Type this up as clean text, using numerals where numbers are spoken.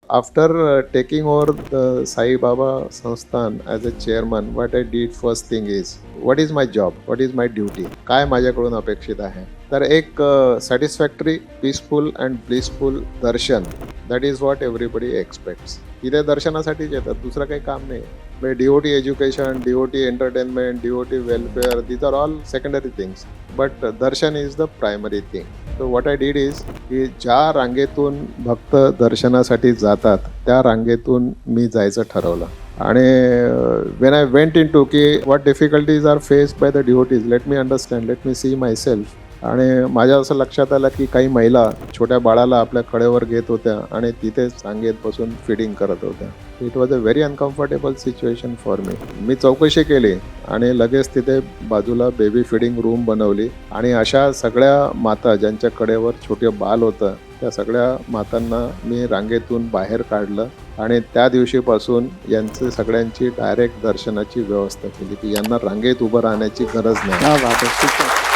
After taking over the Sai Baba Sansthan as a chairman, what I did first thing is, what is my job? What is my duty? काय माझ्याकडून अपेक्षित आहे? तर एक satisfactory, peaceful and blissful Darshan, that is what everybody aspects. इथे दर्शनासाठीच येतात, दुसरं काही काम नाही. DOT education, DOT entertainment, DOT welfare, these are all secondary things. But darshan is the primary thing. So what I did is, की ज्या रांगेतून भक्त दर्शनासाठी जातात त्या रांगेतून मी जायचं ठरवलं. आणि when I went into की what difficulties are faced by the devotees, let me understand, let me see myself. आणि माझ्या असं लक्षात आलं की काही महिला छोट्या बाळाला आपल्या कडेवर घेत होत्या आणि तिथे सांगेत बसून फिडिंग करत होत्या. It was a very uncomfortable situation for me चौकशी केली आणि लगेच तिथे बाजूला बेबी फिडिंग रूम बनवली आणि अशा सगळ्या माता ज्यांच्या कडेवर छोटे बाल होतं त्या सगळ्या मातांना मी रांगेतून बाहेर काढलं आणि त्या दिवशीपासून यांचे सगळ्यांची डायरेक्ट दर्शनाची व्यवस्था केली की यांना रांगेत उभं राहण्याची गरज नाही.